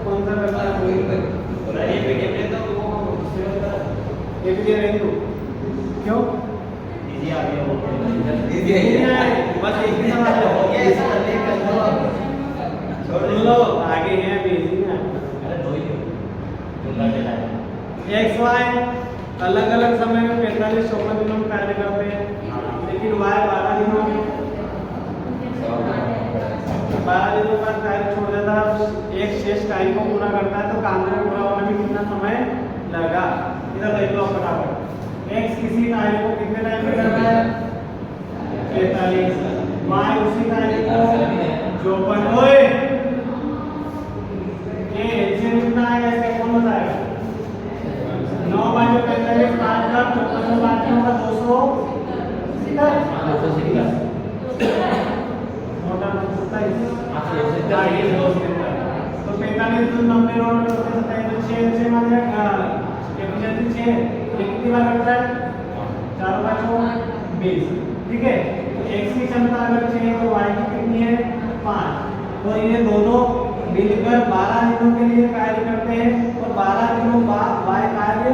कौन सा करता है ये भी नहीं दो क्यों बस एक ही सवाल है लो आगे है बेसिक एक्स वाई अलग अलग समय में 45-54 दिनों में कार्य करते हैं, लेकिन वाई 12 दिनों में 12 दिनों का कार्य छोड़ देता है, एक शेष कार्य को पूरा करता है। तो काम में पूरा होने में कितना समय लगा इधर देख लो फटाफट। एक्स किसी कार्य को कितने टाइम में करता है 45, वाई उसी कार्य को 54 ये एलसीएम कितना आएगा इसका कौन बताएगा 9 × 45 5 लाख 54 लाख होगा 200 मोटा 27 तो 45 तो 90 रोड में 27 6 से मान जाएगा कैपिटल 6 कितनी बार करता है 4 × 20। ठीक है, तो x की क्षमता अगर 6 है तो y की कितनी है 5। तो ये दोनों मिलकर 12 दिनों के लिए कार्य करते हैं और 12 दिनों बाद y कार्य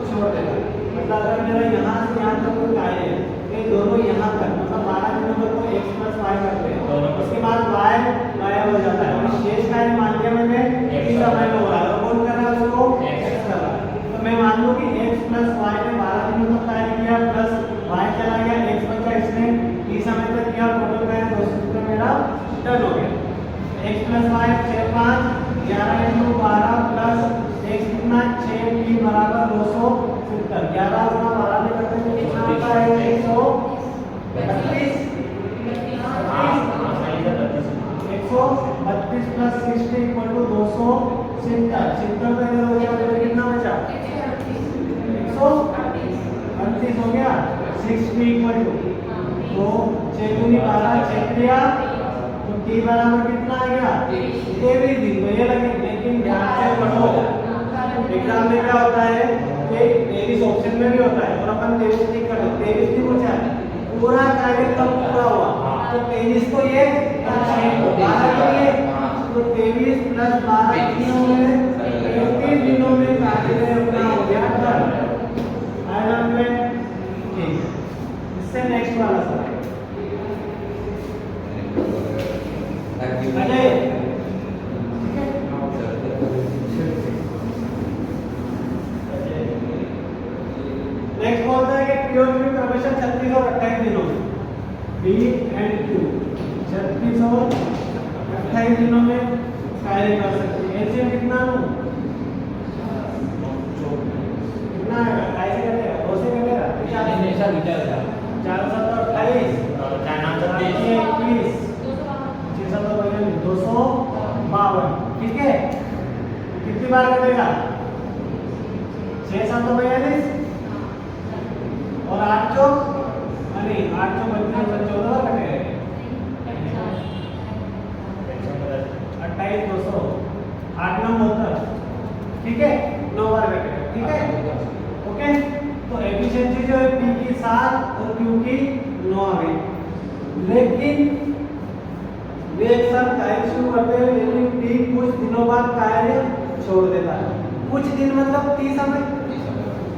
छोड़ देगा। मतलब अगर मेरा यहाँ से यहाँ तक कोई कार्य है ये दोनों यहाँ तक मतलब 12 दिनों तक तो x + y करते हैं, उसके बाद y गायब हो जाता है और शेष कार्य माध्यम में इसी समय में हो रहा है। कौन कर रहा है उसको x कर रहा है। तो मैं मान लूं कि x + y ने 12 दिनों तक कार्य किया प्लस y चला गया x बचा इसने इस समय तक किया टोटल कार्य 270 मेरा डन हो गया। x + y 6 5 11 × 12 प्लस x कितना 6p बराबर 270 11 × 12 में करते हैं कितना आता है 132 प्लस 60 इक्वल टू 270 70 का इधर हो गया तो कितना बचा 138 हो गया 60 इक्वल टू तो 6 × 12 6 दिया तो t बराबर कितना आ गया 23 दिन। तो ये लगे लेकिन ध्यान से पढ़ो एग्जाम में क्या होता है कि 23 ऑप्शन में भी होता है और अपन 23 टिक कर दो 23 नहीं बचा पूरा कार्य कब पूरा हुआ तो 23 को ये 12 के लिए तो 23 + 12 दिनों में 31 दिनों में कार्य अपना हो गया डन। आया में ठीक इससे नेक्स्ट वाला सर अजय नेक्स्ट बोलता है कि P और Q क्रमशः 36 और 28 दिनों में P एंड Q 36 और 28 दिनों में कार्य कर सकते हैं। एलसीएम कितना लो कितना आएगा 28 से कटेगा 2 से कटेगा 4 7 28 बार कटेगा 6 7 42 और 8 चौक नहीं 8 चौक 32 14 बार कटेगा 28 200 8 9 72 ठीक है 9 बार कटेगा ठीक है ओके। तो एफिशिएंसी जो है पी की 7 और क्यू की 9 आ गई। लेकिन वे एक साथ कार्य शुरू करते हैं लेकिन पी कुछ दिनों बाद कार्य छोड़ देता है। कुछ दिन मतलब 30 समय।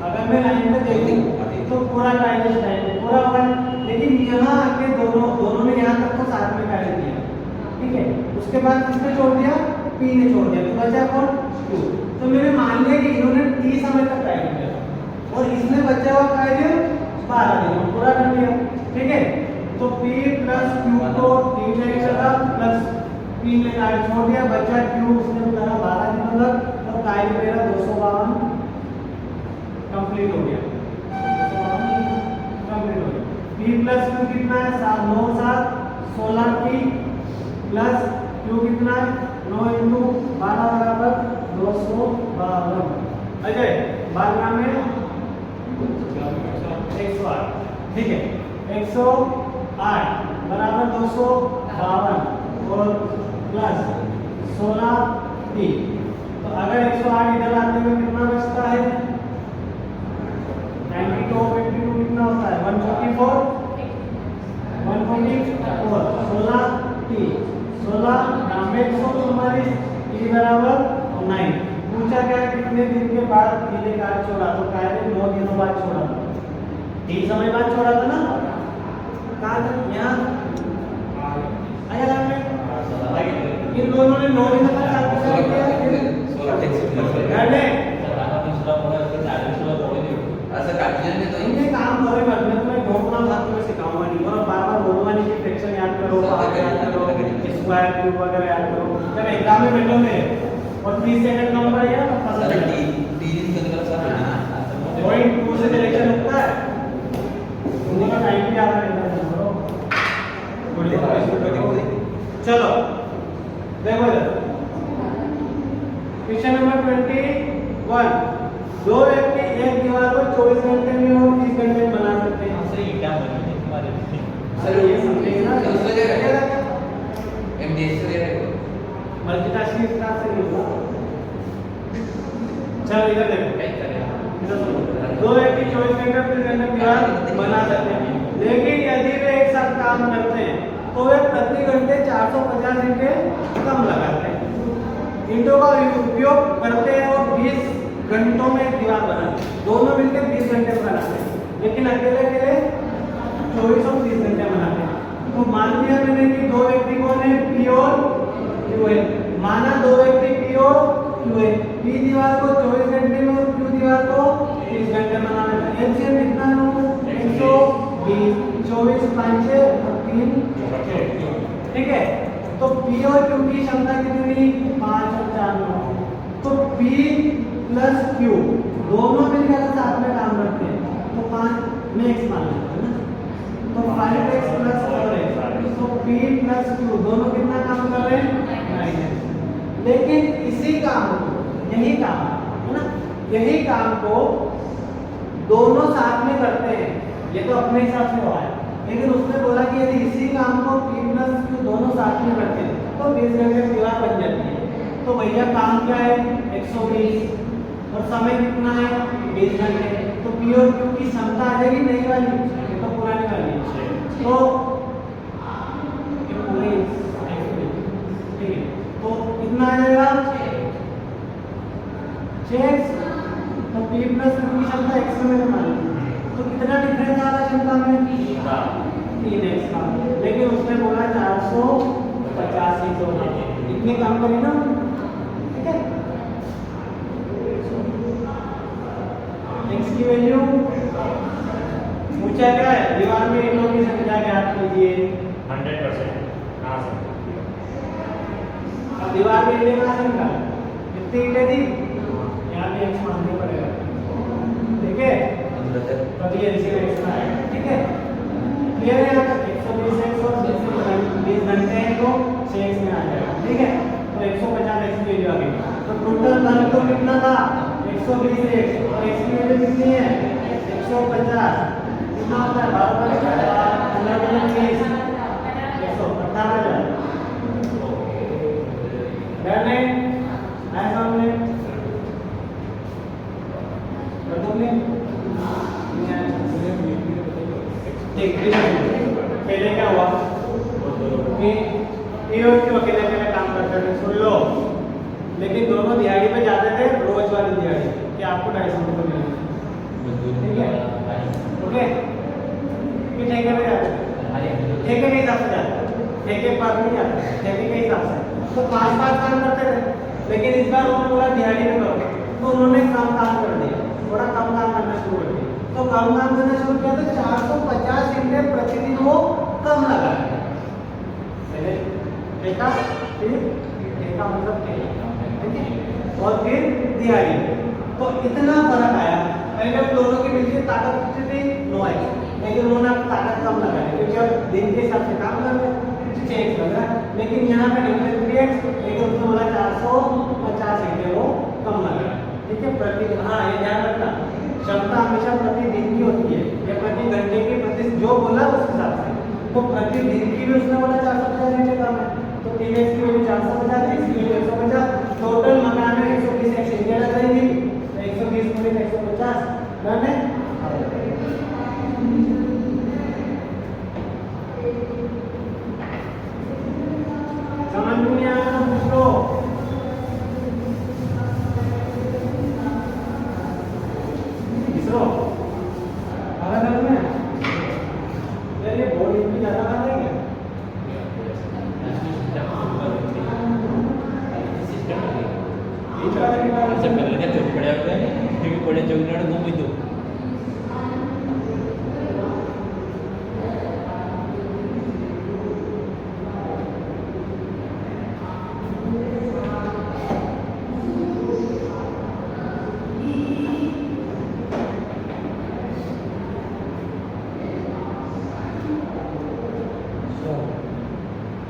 अगर मैं लाइन में देखूं तो पूरा कार्य टाइम पूरा होगा लेकिन यहाँ आके दोनों ने यहाँ तक तो साथ में कार्य किया ठीक है। उसके बाद किसने छोड़ दिया पी ने छोड़ दिया तो बचा कौन क्यू। तो मैंने मान लिया कि इन्होंने 30 समय तक कार्य किया और इसने बचा हुआ कार्य 12 दिन में पूरा कर दिया ठीक है। तो P प्लस Q को T में चला प्लस P ने कार्य छोड़ दिया बचा Q उसने करा 12 दिनों तक और कार्य मेरा 252 कंप्लीट हो गया 252 कंप्लीट हो गया। P प्लस Q कितना है 9 7 16 P प्लस Q कितना है 9 × 12 बराबर 252। अजय 12 में 108 ठीक है 108 बराबर 252 और प्लस 16 P। तो अगर 108 इधर आते हुए कितना बचता है 92 52 कितना होता है 144 16 P 16 नाम में 144 P बराबर 9। पूछा क्या कितने दिन के बाद P ने कार्य छोड़ा तो कार्य 9 दिनों बाद छोड़ा 30 समय बाद छोड़ा था ना कहाँ यहाँ आया में इन दोनों ने 9 दिनों का साथ किया घर में असं काढलं नाही तो इनके काम करे मत मैं तुम्हें ढोकना भाग में सिखाऊंगा नहीं और बार-बार बोलूंगा नहीं कि फ्रैक्शन याद करो पावर याद करो स्क्वायर क्यूब वगैरह याद करो जब एग्जाम में बैठोगे और 30 सेकंड कम पड़ेगा तो पता सर चलेगा टी कधी करा सर पॉइंट 2 से सिलेक्शन होता है उनका टाइम भी आधा रहता है चलो देखो इधर क्वेश्चन नंबर 21 दो व्यक्ति एक दीवार को 24 घंटे में और 30 घंटे में बना सकते हैं सर ये क्या बनेगा तुम्हारे सर ये समझेंगे ना दूसरा जगह एमडीएस से मल्टीटास्किंग स्टाफ से नहीं होगा। चलो इधर देखो दो व्यक्ति 24 घंटे 30 घंटे दीवार बना सकते हैं लेकिन यदि वे एक साथ काम करते हैं तो वे प्रति घंटे 450 घंटे कम लगाते हैं। ईंटों का उपयोग करते हैं और 20 घंटों में एक दीवार बनाते हैं दोनों मिलकर 20 घंटे बनाते हैं लेकिन अकेले 24 और 30 घंटे बनाते हैं। तो मान लिया मैंने कि दो व्यक्ति कौन है पी और क्यू है माना दो व्यक्ति पी और क्यू है पी दीवार को 24 घंटे में और क्यू दीवार को 30 घंटे बनाना है। एलसीएम कितना लो 120 24 5 और 3 ठीक है। तो पी और क्यू की क्षमता कितनी 5 और 4 तो पी प्लस क्यू दोनों मिलकर साथ में काम करते हैं तो 5 में x मान लेते हैं ना तो 5x प्लस 4x तो p प्लस q दोनों कितना काम कर रहे हैं 9x। लेकिन इसी काम को यही काम है ना यही काम को दोनों साथ में करते हैं ये तो अपने हिसाब से हुआ है लेकिन उसने बोला कि यदि इसी काम को p प्लस q दोनों साथ में करते हैं तो 20 घंटे दीवार बन जाती है। तो भैया काम क्या है 120 और समय कितना है 20 घंटे तो पी और क्यू की क्षमता आ जाएगी नई वाली ये तो पुरानी वाली तो ये पूरी ठीक है तो कितना आ जाएगा 6x तो p प्लस क्यू की क्षमता x में मान ली तो कितना डिफरेंस आ रहा है क्षमता में 3x का लेकिन उसने बोला 450 ही तो इतनी काम करी ना ठीक है। x की वैल्यू पूछा क्या है दीवार में ईंटों की संख्या ज्ञात कीजिए 100% हाँ सर अब दीवार में ईंटें कहाँ से निकालें कितनी ईंटें थी यहाँ पे x मानना पड़ेगा ठीक है तो ये एलसीएम x का है ठीक है क्लियर है यहाँ तक 120x और 20 घंटे हैं तो 6x में आ जाएगा ठीक है तो 150x की वैल्यू आ गई। तो टोटल घन तो कितना था 120 और इसकी वैल्यू कितनी है 150 कितना होता है 12 118,000 डन है आया सामने बदलने ठीक पहले क्या हुआ कि ईओ के अकेले अकेले काम करते थे सुन लो लेकिन दोनों दिहाड़ी पे जाते थे रोज वाली दिहाड़ी कि आपको 250 रुपये मिलेंगे ठीक है ओके कि ठेके पे जाते थे ठेके के हिसाब से जाते थे ठेके पर नहीं जाते ठेके के हिसाब से तो 5 काम करते थे लेकिन इस बार उन्होंने बोला दिहाड़ी में करो तो उन्होंने कम काम कर दिया थोड़ा कम काम करना शुरू कर दिया तो कम काम करना शुरू किया तो 450 घंटे प्रतिदिन वो कम लगा पहले ठेका फिर ठेका मतलब ठीक है और फिर दिहाड़ी तो इतना फर्क आया पहले अब दोनों की मिलकर ताकत कितनी थी 9x लेकिन उन्होंने अब ताकत कम लगाई क्योंकि अब दिन के हिसाब से काम कर रहे हैं 6x लग रहा है लेकिन यहाँ पे डिफरेंस 3x लेकिन उसने बोला 450 घंटे वो कम लगा ठीक है प्रति हाँ ये ध्यान रखना क्षमता हमेशा प्रतिदिन की होती है या प्रति घंटे की प्रति जो बोला उस हिसाब से तो प्रतिदिन की भी उसने बोला 450 घंटे कम है तो 3x की वैल्यू 450 x की वैल्यू 150 टोटल मकान में 120 x एरिया लगाएंगे तो 120 गुणित 150 डन है समझ में नहीं आया तो पूछ लो इसरो आगे चल में ये बोर्ड इतनी ज्यादा आ रही है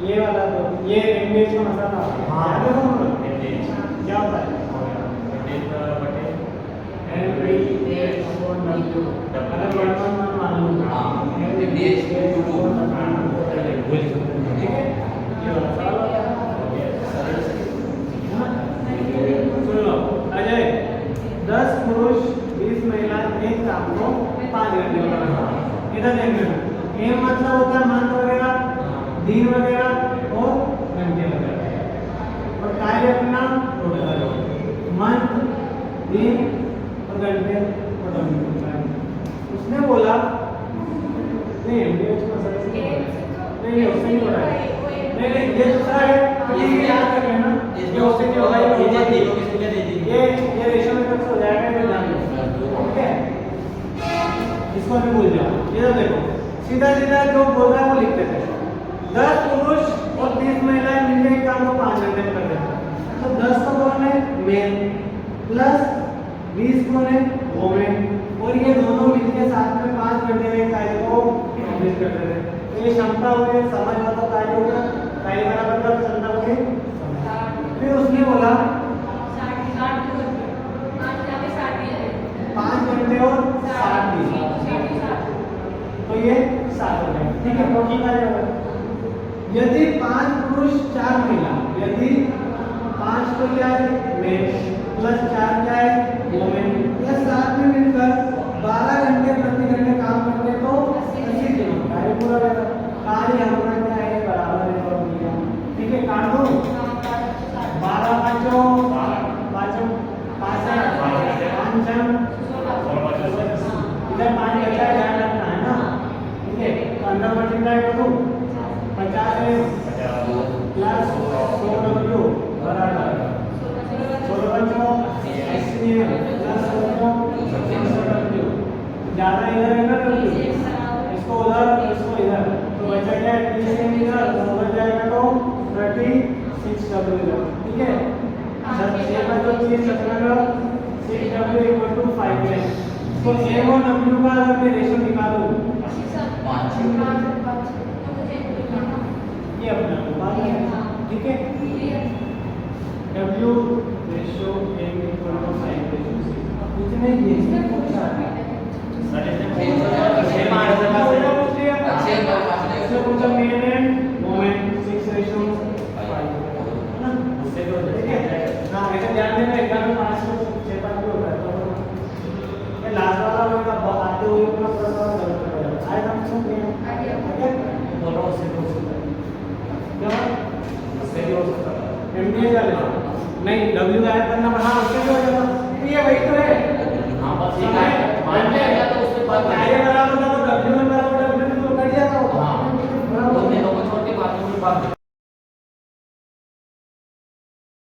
ये वाला तो ये एमडीएच का मसाला हाँ। याद है तुमको MDH क्या होता है एमडीएच अपॉन डब्ल्यू अगर 1 मान लो हाँ MDH ठीक है ये वाला सवाल सुन लो अजय 10 पुरुष 20 महिला एक काम को 5 घंटे में करना इधर देखें ये मतलब होता है मंथ वगैरह दिन वगैरह और घंटे वगैरह और कार्य अपना टोटल मंथ दिन और घंटे और उसने बोला नहीं एमडीएच का सर नहीं उससे नहीं हो रहा है नहीं ये दूसरा है ये याद रखना ना ये उससे नहीं होगा ये रेशो में तक हो जाएगा ये ध्यान ओके इसको भी भूल जाओ ये देखो सीधा सीधा जो बोल रहा है वो लिखते थे 10 पुरुष और 30 महिलाएं मिलकर एक काम को 5 घंटे में कर देते हैं तो 10 तो कौन है मेल प्लस 20 कौन है वोमेन और ये दोनों मिलकर साथ में 5 घंटे में कार्य को कंप्लीट करते थे तो ये क्षमता हो गई समझ वाला कार्य हो गया कार्य बराबर का क्षमता हो गई फिर उसने बोला 5 घंटे और 60 दिन तो ये 7 हो गए ठीक है टोटल कार्य होगा यदि 5 पुरुष 4 महिला यदि 5 तो क्या है मेल प्लस 4 क्या है वोमेन प्लस 7 में मिलकर 12 घंटे प्रति घंटे काम करते तो 80 दिन कार्य पूरा रहता कार्य हमारा क्या है बराबर है और दिया ठीक है काट दो 12 पांचों 5 इधर 5 बचा है ध्यान रखना है ना ठीक है तो अंदर मल्टीप्लाई करो 50 है प्लस 100w बराबर 16 बच्चों 80 प्लस 100w ज्यादा इधर है ना w इसको उधर इसको इधर तो बचा क्या है 30 से इधर उधर जाएगा तो 36w इधर ठीक है 6 का जो चीज 17 6w = 5 है तो a और w का अगर मैं रेशो निकालूं 5 ये अपना अनुपात है ठीक है W ratio m equal to sin ratio 6 कुछ नहीं ये इसमें पूछा है इसमें पूछा मेन एंड मोमेंट 6 रेशियो 5 है ना उससे तो ठीक है ना ऐसे ध्यान देना एग्जाम में 5 से 6 बार भी होता है तो ये लास्ट वाला होगा आते हुए अपना प्रश्न गलत हो जाएगा आए हम सब में दोनों उससे तो हो सकता है क्या उससे भी हो सकता है एमडीए का लेना नहीं डब्ल्यू का ऐड करना हाँ उससे भी हो जाएगा ये वही तो है हाँ बस ये मान लिया तो उसके बाद कार्य बराबर था तो डब्ल्यू में